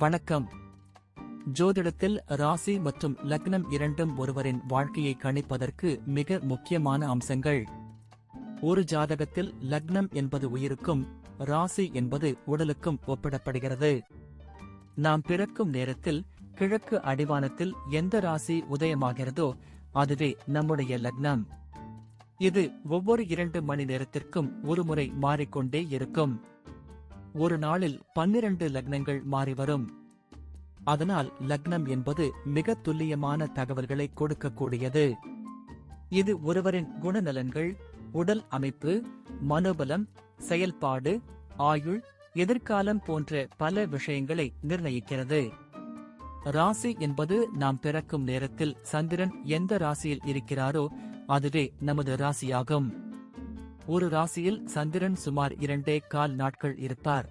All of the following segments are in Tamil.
வணக்கம். ஜோதிடத்தில் ராசி மற்றும் லக்னம் இரண்டும் ஒருவரின் வாழ்க்கையை கணிப்பதற்கு மிக முக்கியமான அம்சங்கள். ஒரு ஜாதகத்தில் லக்னம் என்பது உயிருக்கும், ராசி என்பது உடலுக்கும் ஒப்பிடப்படுகிறது. நாம் பிறக்கும் நேரத்தில் கிழக்கு அடிவானத்தில் எந்த ராசி உதயமாகிறதோ அதுவே நம்முடைய லக்னம். இது ஒவ்வொரு 2 மணி நேரத்திற்கும் ஒருமுறை மாறிக்கொண்டே இருக்கும். ஒரு நாளில் 12 லக்னங்கள் மாறிவரும். அதனால் லக்னம் என்பது மிக துல்லியமான தகவல்களை கொடுக்கக்கூடியது. இது ஒருவரின் குணநலன்கள், உடல் அமைப்பு, மனோபலம், செயல்பாடு, ஆயுள், எதிர்காலம் போன்ற பல விஷயங்களை நிர்ணயிக்கிறது. ராசி என்பது நாம் பிறக்கும் நேரத்தில் சந்திரன் எந்த ராசியில் இருக்கிறாரோ அதுவே நமது ராசியாகும். ஒரு ராசியில் சந்திரன் சுமார் 2.25 நாட்கள் இருப்பார்.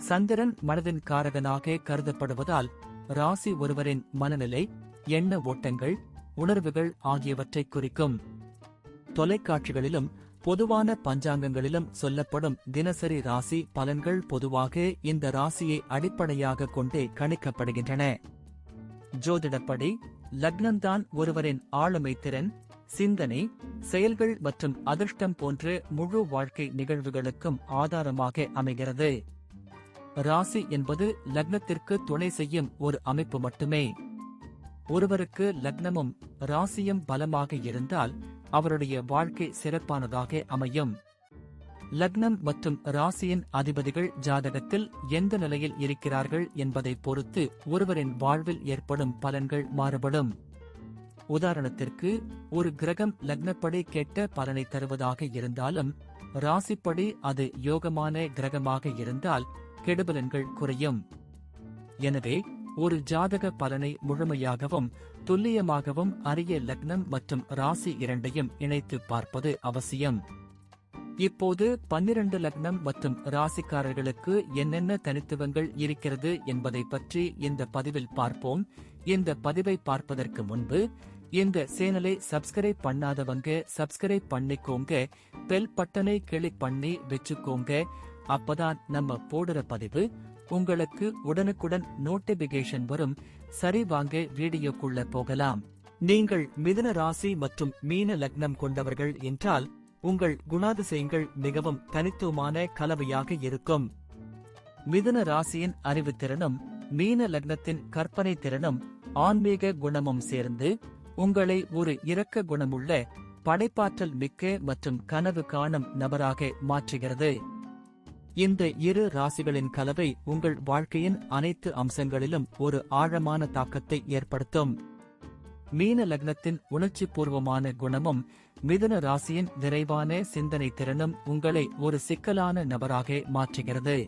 சந்திரன் மனதின் காரகனாக கருதப்படுவதால் ராசி ஒருவரின் மனநிலை, எண்ண ஓட்டங்கள், உணர்வுகள் ஆகியவற்றை குறிக்கும். தொலைக்காட்சிகளிலும் பொதுவான பஞ்சாங்கங்களிலும் சொல்லப்படும் தினசரி ராசி பலன்கள் பொதுவாக இந்த ராசியை அடிப்படையாக கொண்டே கணிக்கப்படுகின்றன. ஜோதிடப்படி லக்னம்தான் ஒருவரின் ஆளுமை திறன், சிந்தனை, செயல்கள் மற்றும் அதிர்ஷ்டம் போன்ற முழு வாழ்க்கை நிகழ்வுகளுக்கும் ஆதாரமாக அமைகிறது. ராசி என்பது லக்னத்திற்கு துணை செய்யும் ஒரு அமைப்பு மட்டுமே. ஒருவருக்கு லக்னமும் ராசியும் பலமாக இருந்தால் அவருடைய வாழ்க்கை சிறப்பானதாக அமையும். லக்னம் மற்றும் ராசியின் அதிபதிகள் ஜாதகத்தில் எந்த நிலையில் இருக்கிறார்கள் என்பதை பொறுத்து ஒருவரின் வாழ்வில் ஏற்படும் பலன்கள் மாறுபடும். உதாரணத்திற்கு, ஒரு கிரகம் லக்னப்படி கெட்ட பலனை தருவதாக இருந்தாலும் ராசிப்படி அது யோகமான கிரகமாக இருந்தால் கெடுபலன்கள் குறையும். எனவே ஒரு ஜாதக பலனை முழுமையாகவும் துல்லியமாகவும் அறிய லக்னம் மற்றும் ராசி இரண்டையும் இணைத்து பார்ப்பது அவசியம். இப்போது 12 லக்னம் மற்றும் ராசிக்காரர்களுக்கு என்னென்ன தனித்துவங்கள் இருக்கிறது என்பதை பற்றி இந்த பதிவில் பார்ப்போம். இந்த பதிவை பார்ப்பதற்கு முன்பு இந்த சேனலை சப்ஸ்கிரைப் பண்ணாதவங்க சப்ஸ்கிரைப் பண்ணிக்கோங்க, பெல் பட்டனை கிளிக் பண்ணி வச்சுக்கோங்க. அப்பதான் நம்ம போடுற பதிவு உங்களுக்கு உடனுக்குடன் நோட்டிபிகேஷன் வரும். சரி, வாங்க வீடியோக்குள்ள போகலாம். நீங்கள் மிதுன ராசி மற்றும் மீன லக்னம் கொண்டவர்கள் என்றால் உங்கள் குணாதிசயங்கள் மிகவும் தனித்துவமான கலவையாக இருக்கும். மிதுன ராசியின் அறிவுத்திறனும் மீன லக்னத்தின் கற்பனை திறனும் ஆன்மீக குணமும் சேர்ந்து உங்களை ஒரு இரக்க குணமுள்ள, படைப்பாற்றல் மிக்க மற்றும் கனவு காணும் நபராக மாற்றுகிறது. இந்த இரு ராசிகளின் கலவை உங்கள் வாழ்க்கையின் அனைத்து அம்சங்களிலும் ஒரு ஆழமான தாக்கத்தை ஏற்படுத்தும். மீன லக்னத்தின் உணர்ச்சி பூர்வமான குணமும் மிதுன ராசியின் விரைவான சிந்தனை திறனும் உங்களை ஒரு சிக்கலான நபராக மாற்றுகிறது.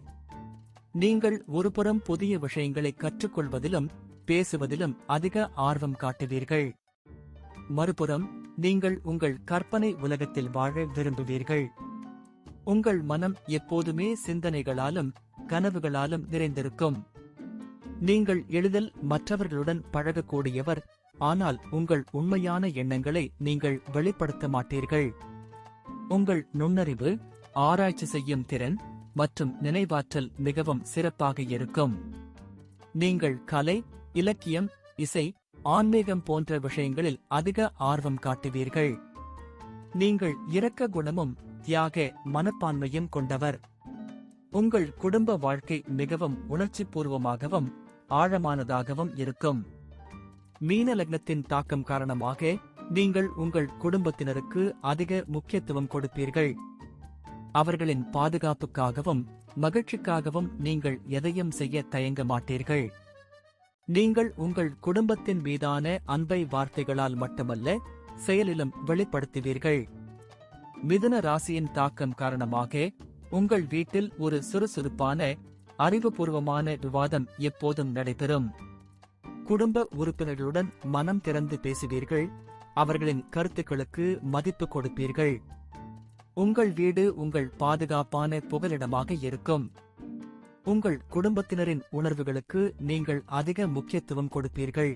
நீங்கள் ஒருபுறம் புதிய விஷயங்களை கற்றுக்கொள்வதிலும் பேசுவதிலும் அதிக ஆர்வம் காட்டுவீர்கள். மறுபுறம் நீங்கள் உங்கள் கற்பனை உலகத்தில் வாழ விரும்புவீர்கள். உங்கள் மனம் எப்போதுமே சிந்தனைகளாலும் கனவுகளாலும் நிறைந்திருக்கும். நீங்கள் எளிதில் மற்றவர்களுடன் பழகக்கூடியவர், ஆனால் உங்கள் உண்மையான எண்ணங்களை நீங்கள் வெளிப்படுத்த மாட்டீர்கள். உங்கள் நுண்ணறிவு, ஆராய்ச்சி செய்யும் திறன் மற்றும் நினைவாற்றல் மிகவும் சிறப்பாக இருக்கும். நீங்கள் கலை, இலக்கியம், இசை, ஆன்மீகம் போன்ற விஷயங்களில் அதிக ஆர்வம் காட்டுவீர்கள். நீங்கள் இரக்க குணமும் தியாக மனப்பான்மையும் கொண்டவர். உங்கள் குடும்ப வாழ்க்கை மிகவும் உணர்ச்சி பூர்வமாகவும் ஆழமானதாகவும் இருக்கும். மீன லக்னத்தின் தாக்கம் காரணமாக நீங்கள் உங்கள் குடும்பத்தினருக்கு அதிக முக்கியத்துவம் கொடுப்பீர்கள். அவர்களின் பாதுகாப்புக்காகவும் மகிழ்ச்சிக்காகவும் நீங்கள் எதையும் செய்ய தயங்க மாட்டீர்கள். நீங்கள் உங்கள் குடும்பத்தின் மீதான அன்பை வார்த்தைகளால் மட்டுமல்ல, செயலிலும் வெளிப்படுத்துவீர்கள். மிதுன ராசியின் தாக்கம் காரணமாக உங்கள் வீட்டில் ஒரு சுறுசுறுப்பான, அறிவுபூர்வமான விவாதம் எப்போதும் நடைபெறும். குடும்ப உறுப்பினர்களுடன் மனம் திறந்து பேசுவீர்கள். அவர்களின் கருத்துக்களுக்கு மதிப்பு கொடுப்பீர்கள். உங்கள் வீடு உங்கள் பாதுகாப்பான புகலிடமாக இருக்கும். உங்கள் குடும்பத்தினரின் உணர்வுகளுக்கு நீங்கள் அதிக முக்கியத்துவம் கொடுப்பீர்கள்.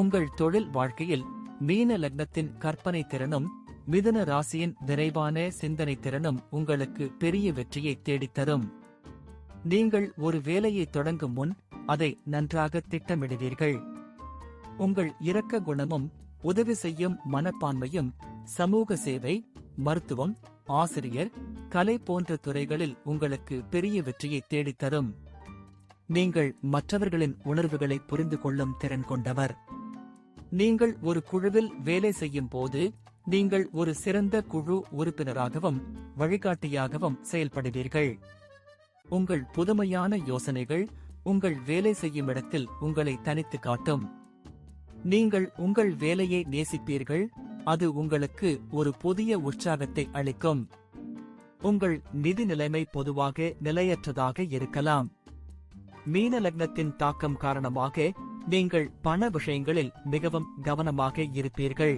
உங்கள் தொழில் வாழ்க்கையில் மீன லக்னத்தின் கற்பனை திறனும் மிதுன ராசியின் விரைவான சிந்தனை திறனும் உங்களுக்கு பெரிய வெற்றியை தேடித்தரும். நீங்கள் ஒரு வேலையை தொடங்கும் முன் அதை நன்றாக திட்டமிடுவீர்கள். உங்கள் இரக்க குணமும் உதவி செய்யும் மனப்பான்மையும் சமூக சேவை, மருத்துவம், ஆசிரியர், கலை போன்ற துறைகளில் உங்களுக்கு பெரிய வெற்றியை தேடித்தரும். நீங்கள் மற்றவர்களின் உணர்வுகளை புரிந்து கொள்ளும் திறன் கொண்டவர். நீங்கள் ஒரு குழுவில் வேலை செய்யும் போது நீங்கள் ஒரு சிறந்த குழு உறுப்பினராகவும் வழிகாட்டியாகவும் செயல்படுவீர்கள். உங்கள் புதுமையான யோசனைகள் உங்கள் வேலை செய்யும் இடத்தில் உங்களை தனித்து காட்டும். நீங்கள் உங்கள் வேலையை நேசிப்பீர்கள், அது உங்களுக்கு ஒரு புதிய உற்சாகத்தை அளிக்கும். உங்கள் நிதி நிலைமை பொதுவாக நிலையற்றதாக இருக்கலாம். மீன லக்னத்தின் தாக்கம் காரணமாக நீங்கள் பண விஷயங்களில் மிகவும் கவனமாக இருப்பீர்கள்.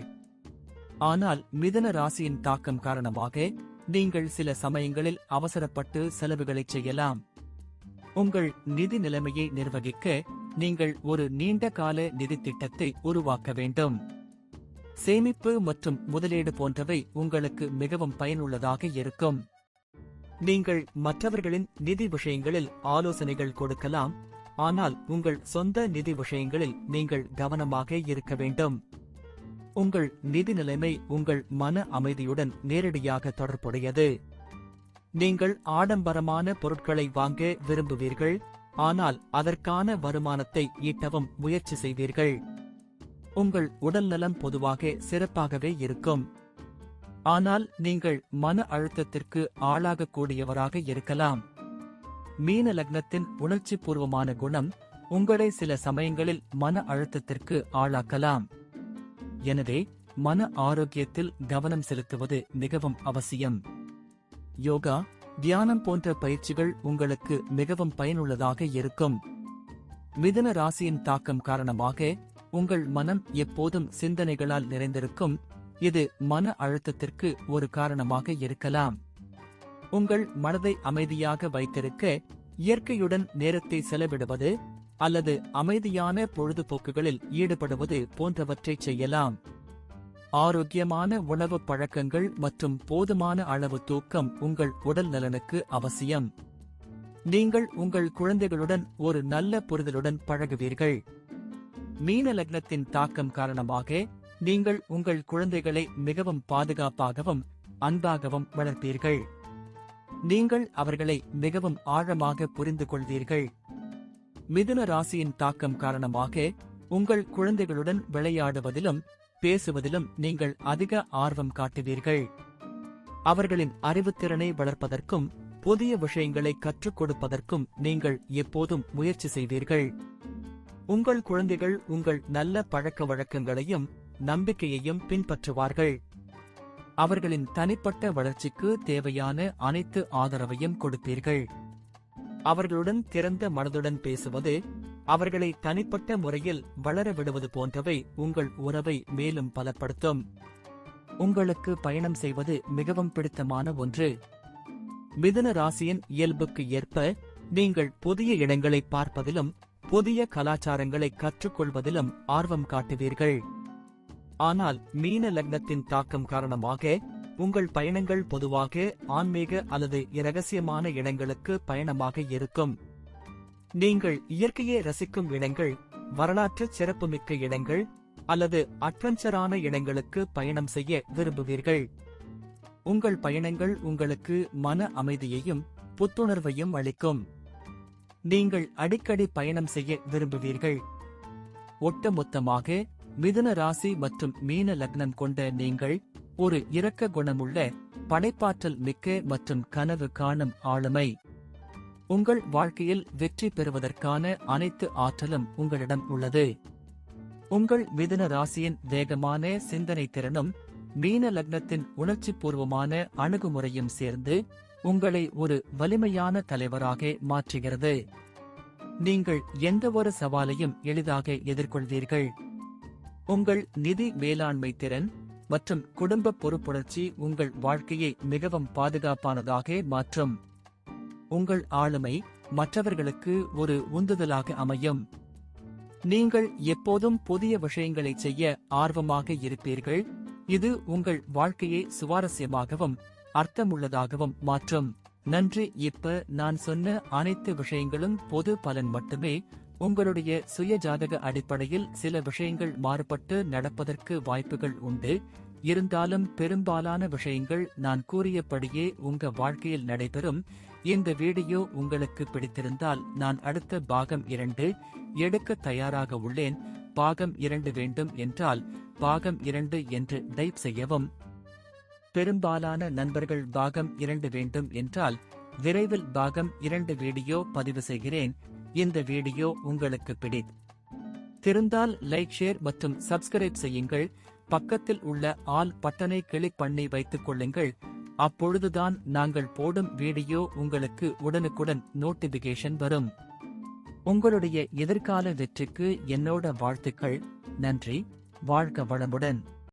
ஆனால் மிதுன ராசியின் தாக்கம் காரணமாக நீங்கள் சில சமயங்களில் அவசரப்பட்டு செலவுகளை செய்யலாம். உங்கள் நிதி நிலைமையை நிர்வகிக்க நீங்கள் ஒரு நீண்ட கால நிதி திட்டத்தை உருவாக்க வேண்டும். சேமிப்பு மற்றும் முதலீடு போன்றவை உங்களுக்கு மிகவும் பயனுள்ளதாக இருக்கும். நீங்கள் மற்றவர்களின் நிதி விஷயங்களில் ஆலோசனைகள் கொடுக்கலாம், ஆனால் உங்கள் சொந்த நிதி விஷயங்களில் நீங்கள் கவனமாக இருக்க வேண்டும். உங்கள் நிதி நிலைமை உங்கள் மன அமைதியுடன் நேரடியாக தொடர்புடையது. நீங்கள் ஆடம்பரமான பொருட்களை வாங்க விரும்புவீர்கள், ஆனால் அதற்கான வருமானத்தை ஈட்டவும் முயற்சி செய்வீர்கள். உங்கள் உடல்நலம் பொதுவாக சிறப்பாகவே இருக்கும், ஆனால் நீங்கள் மன அழுத்தத்திற்கு ஆளாகக்கூடியவராக இருக்கலாம். மீன லக்னத்தின் உணர்ச்சிபூர்வமான குணம் உங்களை சில சமயங்களில் மன அழுத்தத்திற்கு ஆளாக்கலாம். எனவே மன ஆரோக்கியத்தில் கவனம் செலுத்துவது மிகவும் அவசியம். யோகா, தியானம் போன்ற பயிற்சிகள் உங்களுக்கு மிகவும் பயனுள்ளதாக இருக்கும். மிதுன ராசியின் தாக்கம் காரணமாக உங்கள் மனம் எப்போதும் சிந்தனைகளால் நிறைந்திருக்கும், இது மன அழுத்தத்திற்கு ஒரு காரணமாக இருக்கலாம். உங்கள் மனதை அமைதியாக வைத்திருக்க இயற்கையுடன் நேரத்தை செலவிடுவது அல்லது அமைதியான பொழுதுபோக்குகளில் ஈடுபடுவது போன்றவற்றை செய்யலாம். ஆரோக்கியமான உணவு பழக்கங்கள் மற்றும் போதுமான அளவு தூக்கம் உங்கள் உடல் நலனுக்கு அவசியம். நீங்கள் உங்கள் குழந்தைகளுடன் ஒரு நல்ல புரிதலுடன் பழகுவீர்கள். மீன லக்னத்தின் தாக்கம் காரணமாக நீங்கள் உங்கள் குழந்தைகளை மிகவும் பாதுகாப்பாகவும் அன்பாகவும் வளர்ப்பீர்கள். நீங்கள் அவர்களை மிகவும் ஆழமாக புரிந்து கொள்வீர்கள். மிதுன ராசியின் தாக்கம் காரணமாக உங்கள் குழந்தைகளுடன் விளையாடுவதிலும் பேசுவதிலும் நீங்கள் அதிக ஆர்வம் காட்டுவீர்கள். அவர்களின் அறிவுத்திறனை வளர்ப்பதற்கும் புதிய விஷயங்களை கற்றுக் கொடுப்பதற்கும் நீங்கள் எப்போதும் முயற்சி செய்வீர்கள். உங்கள் குழந்தைகள் உங்கள் நல்ல பழக்க வழக்கங்களையும் நம்பிக்கையையும் பின்பற்றுவார்கள். அவர்களின் தனிப்பட்ட வளர்ச்சிக்கு தேவையான அனைத்து ஆதரவையும் கொடுப்பீர்கள். அவர்களுடன் திறந்த மனதுடன் பேசுவது, அவர்களை தனிப்பட்ட முறையில் வளர விடுவது போன்றவை உங்கள் உறவை மேலும் பலப்படுத்தும். உங்களுக்கு பயணம் செய்வது மிகவும் பிடித்தமான ஒன்று. மிதுன ராசியின் இயல்புக்கு ஏற்ப நீங்கள் புதிய இடங்களை பார்ப்பதிலும் புதிய கலாச்சாரங்களை கற்றுக்கொள்வதிலும் ஆர்வம் காட்டுவீர்கள். ஆனால் மீன லக்னத்தின் தாக்கம் காரணமாக உங்கள் பயணங்கள் பொதுவாக ஆன்மீக அல்லது இரகசியமான இடங்களுக்கு பயணமாக இருக்கும். நீங்கள் இயற்கையை ரசிக்கும் இடங்கள், வரலாற்று சிறப்புமிக்க இடங்கள் அல்லது அட்வென்ச்சரான இடங்களுக்கு பயணம் செய்ய விரும்புவீர்கள். உங்கள் பயணங்கள் உங்களுக்கு மன அமைதியையும் புத்துணர்வையும் அளிக்கும். நீங்கள் அடிக்கடி பயணம் செய்ய விரும்புவீர்கள். ஒட்டுமொத்தமாக மிதுன ராசி மற்றும் மீன லக்னம் கொண்ட நீங்கள் ஒரு இரக்க குணமுள்ள, படைப்பாற்றல் மிக்க மற்றும் கனவு காணும் ஆளுமை. உங்கள் வாழ்க்கையில் வெற்றி பெறுவதற்கான அனைத்து ஆற்றலும் உங்களிடம் உள்ளது. உங்கள் மிதுன ராசியின் வேகமான சிந்தனை திறனும் மீன லக்னத்தின் உணர்ச்சிபூர்வமான அணுகுமுறையும் சேர்ந்து உங்களை ஒரு வலிமையான தலைவராக மாற்றுகிறது. நீங்கள் எந்தவொரு சவாலையும் எளிதாக எதிர்கொள்வீர்கள். உங்கள் நிதி மேலாண்மை திறன் மற்றும் குடும்ப பொறுப்புணர்ச்சி உங்கள் வாழ்க்கையை மிகவும் பாதுகாப்பானதாக மாற்றும். உங்கள் ஆளுமை மற்றவர்களுக்கு ஒரு உந்துதலாக அமையும். நீங்கள் எப்போதும் புதிய விஷயங்களை செய்ய ஆர்வமாக இருப்பீர்கள், இது உங்கள் வாழ்க்கையை சுவாரஸ்யமாகவும் அர்த்தமுள்ளதாகவும் மாற்றும். நன்றி. இப்ப நான் சொன்ன அனைத்து விஷயங்களும் பொது பலன் மட்டுமே. உங்களுடைய சுய ஜாதக அடிப்படையில் சில விஷயங்கள் மாறுபட்டு நடப்பதற்கு வாய்ப்புகள் உண்டு. இருந்தாலும் பெரும்பாலான விஷயங்கள் நான் கூறியபடியே உங்க வாழ்க்கையில் நடைபெறும். இந்த வீடியோ உங்களுக்கு பிடித்திருந்தால் நான் அடுத்த பாகம் 2 எடுக்க தயாராக உள்ளேன். பாகம் 2 வேண்டும் என்றால் பாகம் 2 என்று டைப் செய்யவும். பெரும்பாலான நண்பர்கள் பாகம் 2 வேண்டும் என்றால் விரைவில் பாகம் 2 வீடியோ பதிவு செய்கிறேன். இந்த வீடியோ உங்களுக்கு பிடித்திருந்தால் லைக், ஷேர் மற்றும் சப்ஸ்கிரைப் செய்யுங்கள். பக்கத்தில் உள்ள ஆல் பட்டனை கிளிக் பண்ணி வைத்துக் கொள்ளுங்கள். அப்பொழுதுதான் நாங்கள் போடும் வீடியோ உங்களுக்கு உடனுக்குடன் நோட்டிபிகேஷன் வரும். உங்களுடைய எதிர்கால வெற்றிக்கு என்னோட வாழ்த்துக்கள். நன்றி. வாழ்க வளமுடன்.